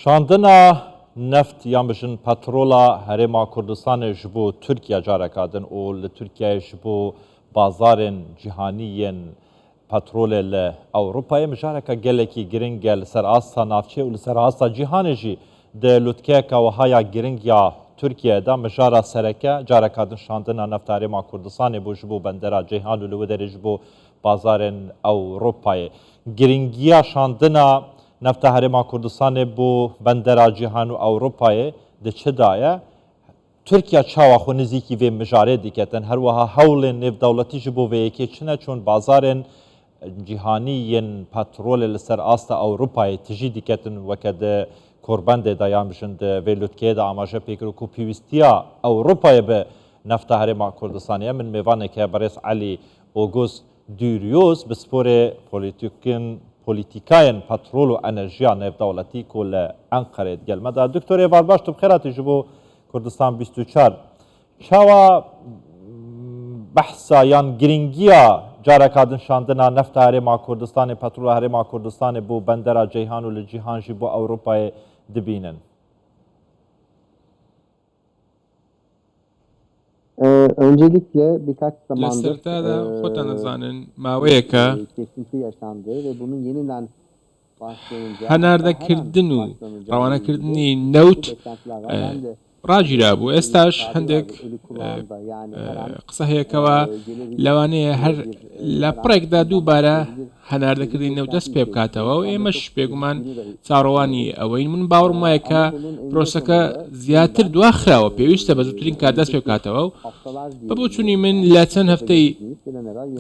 شاندنا نفت یان بجن پترولا هرما کردستان جبو ترکیه جارکادن و لترکیه جبو بازارن جهانیین پترول اروپای مجارکا گلکی گرنگل سر آسا نافچه و سر آسا جهانجی ده لوتکه که وهایا گرنگ یا ترکیه دا مجارا سرکه جارکادن شاندنا نفت هرما کردستان بو جبو بندرا جهان و در جبو بازارن اروپای گرنگیا شاندنا نفت هرما کردستان بو بندرا جهان و اروپای ده چه دایه ترکیه چاوا خو نزیکی و مجاره دیکتن هر وها حول نف دولتی جبو و یکی چنه چون بازارن جهانیین پترول لسر آستا اروپای تجی دیکتن وکد کربند دایان بشند ولوتکه دا آماجه پیکرو کو پیوستیا اروپای به نفت هرما کردستانیه من میوانه که برس علی اوگوست دیوریوز بسپور پولیتیکاین پترول و انرژیا نف دولتی کل انقره گلمه دکتور ایوار باش تو بخیراتی جبو کردستان 24 چاوا بحثا یان گرینگیا جارکادن شاندنا نفت هرما کردستان پترول هرما کردستان بو بندرا جیهان و لجیهان جی بو اوروپای دبینن Öncelikle birkaç zamandır خۆتان دەزانن ماوەیەکە kesinti yaşandı ve bunun yeniden başlanınca هەناردەکردن و ڕەوانەکردنی نەوت ڕاگیرا بوو ئێستاش هەندێک قسە هەیەکەوە لەوانەیە هەر لە پڕێکدا دووبارە هەناردەکردنی نەوت دەست پێ بکاتەوە و ئێمەش بێگومان چاڕەوانی ئەوەین من باوەڕم وایە کە پرۆسەکە زیاتر دواخراوە پێویستە بە زووترین کات دەست پێ بکاتەوە و بە بۆچوونی من لە چەند هەفتەی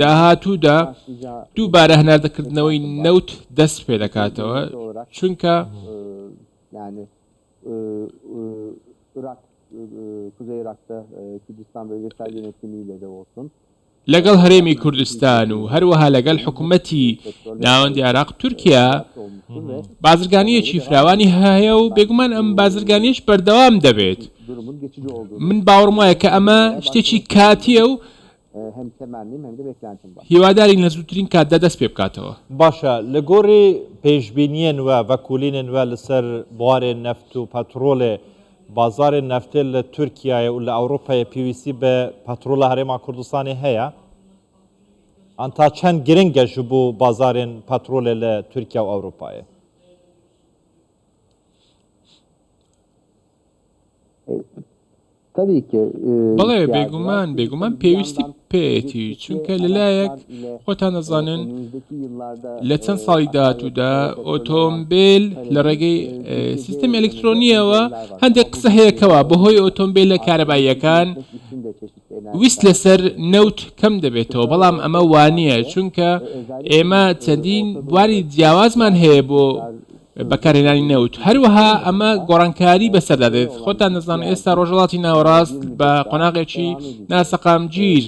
داهاتوودا دووبارە هەناردەکردنەوەی نەوت دەست پێ دەکاتەوە چونکە Irak, Kuzey Irak'ta Kürdistan bölgesel yönetimiyle de olsun. لەگەڵ هەرێمی کوردستان و هەروەها لەگەڵ حکوومەتی ناوەندی عراق تورکیا بازرگانیەکی فراوانی هەیە و بێگومان ئەم بازرگانیش بەردەوام دەبێت من باوەڕم وایە کە ئەمە شتێکی کاتیە و هیوادارین لە زووترین کاتدا دەست پێ بکاتەوە باشە لە گۆڕی پێشبینیەن وە ڤەکولینن وە لەسەر بوارێ نەفت و پەترۆڵێ بازار نفت لترکیه و لأوروپا پیویسی به پترول هرما کردستانی هیا انتا چند گرنگه جبو بازار پترول لترکیه و اروپا Tabii ki. بەڵێ بێگومان پێویستی پێێتی چونکە لەلایەک خۆتان دەزانن لە چەند ساڵی داهاتوودا ئۆتۆمبیل لە ڕێگەی سیستەمی ئەلکترۆنیەوە هەندێک قسە هەیەکەوە بەهۆی ئۆتۆمبیل لە کارەباییەکان ویست لەسەر نەوت کەم دەبێتەوە بەڵام ئەمە وانییە چونکە ئێمە چەندین بواری جیاوازمان هەیە بۆ بەکارهێنانی نەوت هەروەها ئەمە گۆڕانکاری بەسەردادێت خۆتان دەزانن ئێستا ڕۆژهەڵاتی ناوەڕاست بە قۆناغێکی ناسەقامگیر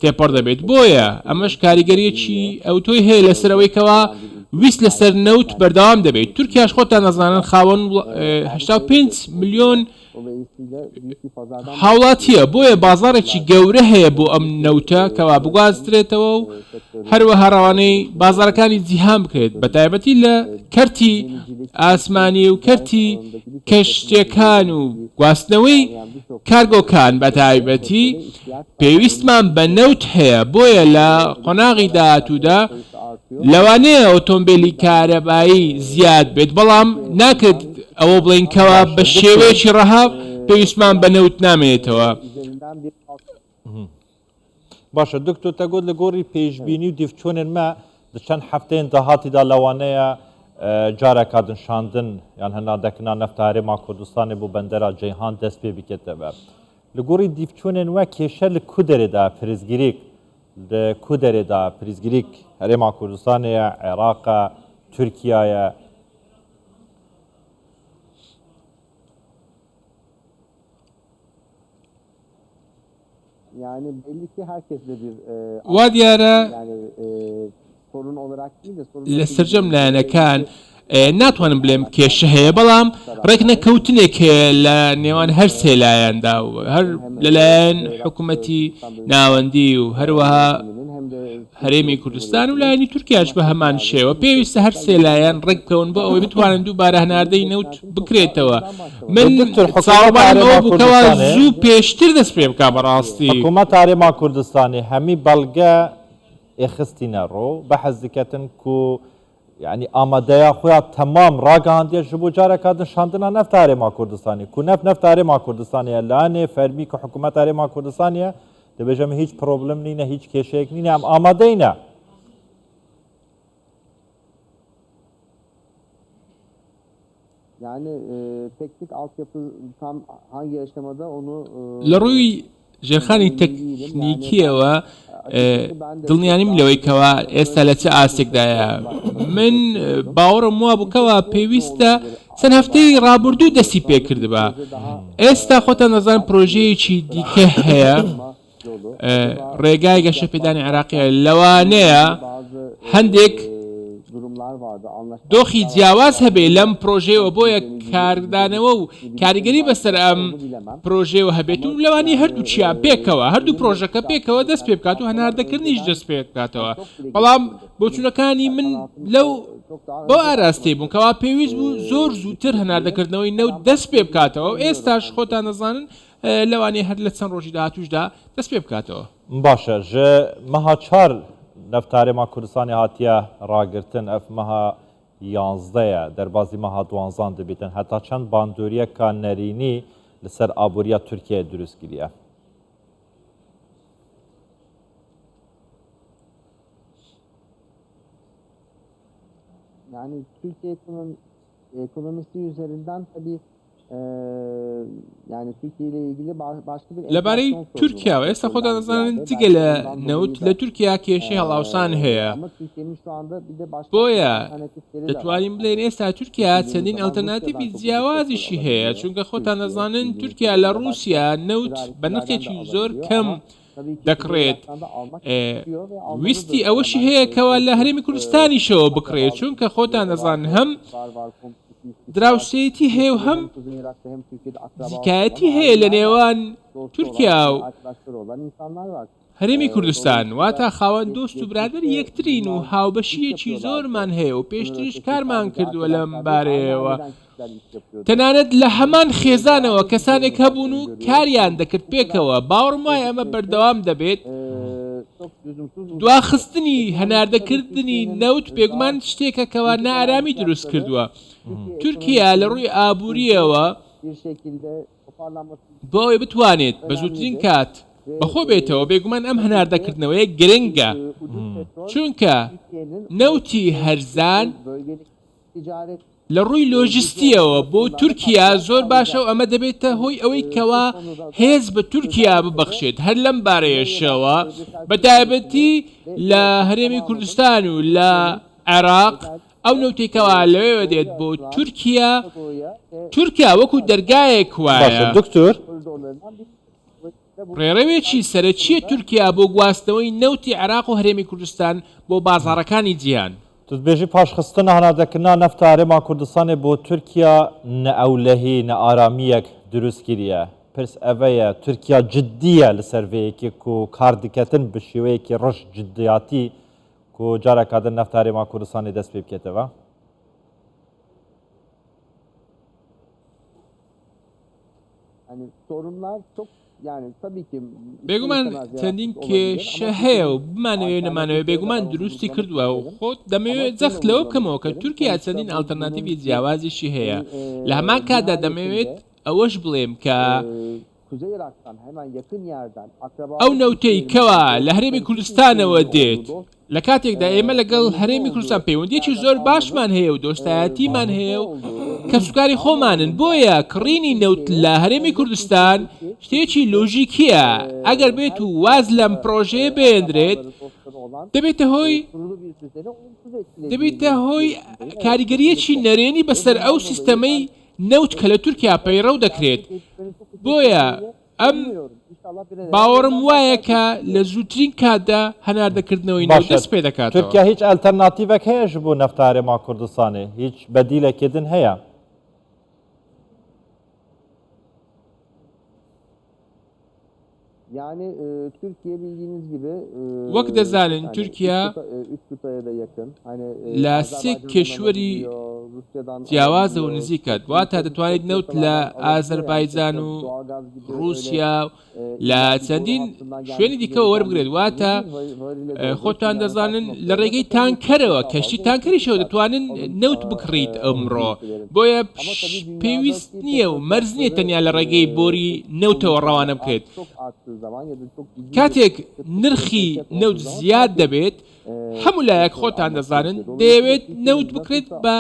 تێپەڕ دەبێت بۆیە ئەمەش کاریگەریەکی ئەوتۆی هەیە لەسەرەوەیکەوە ویست لەسەر نەوت بەردەوام دەبێت تورکیاش خۆتان دەزانن خاوەن 85 ملیۆن هاوڵاتیە بۆیە بازارێکی گەورە هەیە بۆ ئەم نەوتە کەوا بگوازدرێتەوە و هەروەها ڕەوانەی بازارەکانی جیهان بکرێت بە تایبەتی لە کەرتی ئاسمانی و کەرتی کەشتیەکان و گواستنەوەی کارگۆکان بە تایبەتی پێویستمان بە نەوت هەیە بۆیە لە قۆناغی داهاتوودا لەوانەیە ئۆتۆمبیلی کارەبایی زیاد بێت بەڵام ناکرێت ئەوە بڵین کەوا بە شێوەیەکی ڕەها پێویستمان بە نەوت نامێنێتەوە باشە دکتۆر تەگوت لە گۆڕی پێشبینی و دیفچۆنێن مە چەند هەفتەیەن داهاتیدا لەوانەیە جارێکادن شاندن یان هەناردەکردنا نەفت هەرێما کوردستانی بۆ بەندەرا جەیهان دەست پێ بکێتەوە لە گۆڕی دیفچۆنێن وە کێشە لە کو دەرێدا پرزگیریک لە کو دەرێدا پرزگیریک هەرێما کوردستانەیە عێراقە تورکیایە Yani belli ki herkes de bir وا دیارە yani sorun olarak değil de sorun لە سەرجەم لایەنەکان ناتوانم بڵێم کێشە هەیە بەڵام ڕێکنەکەوتنێک هەیە لە نێوان هەر سێ لایەندا و هەر لەلایەن حکوومەتی ناوەندی و هەروەها هەرێمی کوردستان و لایەنی تورکیاش بە هەمان شێوە پێویستە هەر سێ لایەن ڕێککەون بۆ ئەوەی بتوانن دووبارە هەناردەی نەوت بکرێتەوە. من چاوەڕوانم ئەوە بووکەوە زوو پێشتر دەست پێ بکا بەڕاستی. حکوومەت هەرێما کوردستانی هەمی بەڵگە ئێخستینە ڕۆ بەحەز دکەتن کو یعنی ئامادەیە خۆیان تەمام ڕاگەاندێ ji بۆ جارێکا شاندنا نەفت هەرێما کوردستانی کو نەفت هەرێما کوردستانیە لایەنێ فەرمی کە حکوومەت هەرێما کوردستانیە دەبێژەم هیچ پرۆبلم نینە هیچ کێشەیەک نینە ئەم ئامادەینە. Yani teknik altyapı tam hangi aşamada onu لە ڕووی ژێرخانی تەکنیکیەوە دڵنیانیم لەوەی کەوا ئێستا لە چه ئاستێکدایە. من باوەڕم وا بووکەوە پێویستە چەند هەفتەی ڕابردوو دەستی پێکردبە. ئێستا خۆتان نەزان پرۆژەیەکی دیکە هەیە ڕێگای گەشەپێدانی عێراقیە لەوانەیە هەندێک دۆخی جیاواز هەبێ لەم پرۆژەیەوە بۆیە کاردانەوە و کاریگەری بەسەر ئەم پرۆژەیەوە هەبێت و لەوانی هەردوو چیان پێکەوە هەردوو پرۆژەکە پێکەوە دەست پێ بکات و هەناردەکردنیش دەست پێ بکاتەوە. بەڵام بۆچوونەکانی من لەو بۆ ئاراستەی بوون کەوا پێویست بوو زۆر زووتر هەناردەکردنەوەی نەوت دەست پێ بکاتەوە و ئێستاش خۆتان نەزانن لەوانەیە هەر لە چەند ڕۆژی داهاتووشدا دەست پێ بکاتەوە. باشە ژە مەها چار نەفت هەرێما کوردستانی هاتیە ڕاگرتن ئەف مەها 11ەیە دەربازی مەها 12 دەبێتن هەتا چەند باندوریەکە نەرینی لەسەر ئابووریە تورکیە دروستگیریە. Yani Türkiye ekonomisi üzerinden tabii yani Türkiye ile ilgili başka bir لەبارەی تورکیاوە ئێستا خۆتان دەزانن جگە لە نەوت لە تورکیا کێشەی هەڵاوسان هەیە بۆیە دەتوانین بڵێن ئێستا تورکیا چەندین ئەڵتەرناتیڤی جیاوازیشی هەیە چونکە خۆتان دەزانن تورکیا لە رووسیا نەوت بە نرخێکی زۆر کەم دەکڕێت ویستی ئەوەشی هەیە کەوا لە هەرێمی کوردستانیشەوە بکڕێت چونکە خۆتان دەزانن هەم دراوسێتی هەیە و هەم زیکایەتی هەیە لە نێوان تورکیا و هەرێمی کوردستان واتە خاوەن دۆست و برادر یەکترین و هاوبەشیەکی زۆرمان هەیە و پێشتریش کارمان کردووە لەم بارەیەوە تەنانەت لە هەمان خێزانەوە کەسانێک هەبوون و کاریان دەکرد پێکەوە باوەڕم وایە ئەمە بەردەوام دەبێت. دواخستنی هەناردەکردنی نەوت بێگومان شتێکە کەوا نائارامی دروست کردووە. تورکیا لە ڕووی ئابووریەوە بۆ ئەوەی بتوانێت بە زووترین کات بەخۆ بێتەوە بێگومان ئەم هەناردەکردنەوەیە گرنگە چونکە نەوتی هەرزان لە ڕووی لۆژیستیەوە بۆ تورکیا زۆر باشە و ئەمە دەبێتە هۆی ئەوەی کەوا هێز بە تورکیا ببەخشێت هەر لەم بارەیەشەوە بەتایبەتی لە هەرێمی کوردستان و لە عێراق ئەو نەوتێکەوە لەوێوە دێت بۆ تورکیا وەکو دەرگایەک وایە دکتۆر ڕێڕەوێکی سەرەکیە تورکیا بۆ گواستنەوەی نەوتی عێراق و هەرێمی کوردستان بۆ بازاڕەکانی جیهان. توتبێژی پاشخستنە هەناردەکردنا نەفت هەرێما کوردستانی بۆ تورکیا نە ئەولەهی نە ئارامیەک دروستگیریە پرس ئەvەیە تورکیا جددیە لە سەرڤەیەکی و کار دکەتن بە شێوەیەکی ڕەش جددیاتی و جارێکادن نەفت هەرێما کوردستانی دەست پێ بکێتەوە. Yani sorunlar çok yani tabii ki بێگومان چەندین کێشە هەیە و بمانەوێ نەمانەوێ بێگومان دروستی کردووە و خۆت دەمەوێت جەخت لەوە بکەمەوە کە تورکیا چەندین ئالتەرناتیڤی جیاوازیشی هەیە لە هەمان کاتدا دەمەوێت ئەوەش بڵێم کە ئەو نەوتەی کەوا لە هەرێمی کوردستانەوە دێت لە کاتێکدا ئێمە لەگەڵ هەرێمی کوردستان پەیوەندیەکی زۆر باشمان هەیە و دۆستایەتیمان هەیە و کەسوکاری خۆمانن بۆیە کڕینی نەوت لە هەرێمی کوردستان شتێکی لۆژیکیە ئەگەر بێت و واز لەم پرۆژەیە بێندرێت دەبێتە هۆی کاریگەریەکی نەرێنی بەسەر ئەو سیستەمەی نەوت کە لە تورکیا پەیڕەو دەکرێت بۆیە ئەم باوەڕم وایە کە لە زووترین کاتدا هەناردەکردنەوەی نەوت دەست پێ دەکاتەوە. تورکیا هیچ ئەلتەرناتیڤێک هەیەش بۆ نەفت هەرێما کوردستانی هیچ بەدیلێکێدن هەیە؟ Yani Türkiye bildiğiniz gibi وەک دەزانن تورکیا üç kıtaya da yakın. Hani لە سێ Azerbaycan'dan کێشوەری alabiliyor, Rusya'dan جیاوازە و alabiliyor. نزیکە Çok واتە yüksek دەتوانیت نەوت لە piyasalardan alabiliyor. ئازەربایجان و Yani doğalgaz gibi öyle, رووسیا لە illa bir boru چەندین hattından شوێنی gelmesi دیکەوە وەربگرێت gereken واتە bir varile doğru. خۆتان Yani دەزانن farklı لە noktalarda ڕێگەی tabii تانکەرەوە daha کەشتی fazla تانکەریشەوە ülkeler دەتوانن alın, نەوت بکڕیت ئەمڕۆ ülkelerin. بۆیە Ama tabii پێویست dünyadaki نییە و مەرز نییە تەنیا لە ڕێگەی بۆری نەوتەوە ڕەوانە بکرێت çok arttığı zaman ya da çok ciddi کاتێک bir نرخی şirket نەوت olduğu zaman زیاد tabii, دەبێت هەموو لایەک خۆتان دەزانن دەیەوێت نەوت بکرێت بە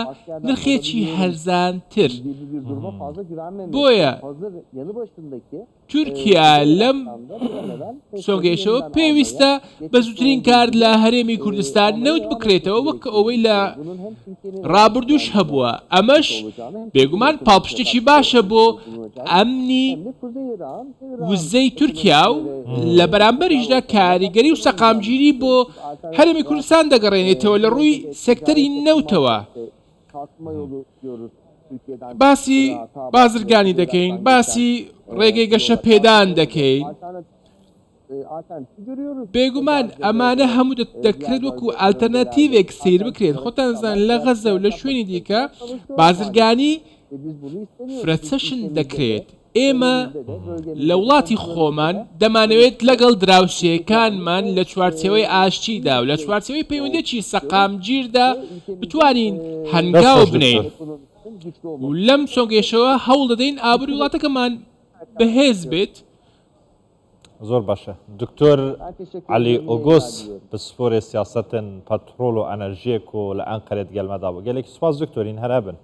نرخێکی هەرزانتر gibi bir duruma fazla güvenmemek. بۆیە Hazır yanı başındaki تورکیا لەم سۆگەیشەوە پێویستە بە زووترین کار لە هەرێمی کوردستان نەوت بکرێتەوە وەک ئەوەی لە ڕابردووش هەبووە ئەمەش بێگومان پاڵپشتێکی باشە بۆ ئەمنی وزەی تورکیا و لە بەرامبەریشدا کاریگەری و سەقامگیری بۆ هەرێمی کوردستان دەگەڕێنێتەوە لە ڕووی سێکتەری نەوتەوە باسی بازرگانی دەکەین باسی ڕێگەی گەشە پێدان دەکەین بێگومان ئەمانە هەموو دەکرێت وەکو ئالتەرناتیڤێک سیر بکرێت خۆتان زان لە غەزە و لە شوێنی دیکە بازرگانی فرەچەشن دەکرێت ئێمە لە وڵاتی خۆمان دەمانەوێت لەگەڵ دراوسێکانمان لە چوارچێوەی ئاشتیدا و لە چوارچێوەی پەیوەندێکی سەقامگیردا بتوانین هەنگاو بنین و لەم سۆگەیشەوە هەوڵ دەدەین ئابووری وڵاتەکەمان بەهێز بێت زۆر باشە دکتۆر علی ئۆگۆس پسپۆرێ سیاسەتن پەترۆل و ئەنەرژیەک و لە ئەنقەرێت گەلمەدا بوو گەلێکی سوپاس دکتۆرین هەرا بن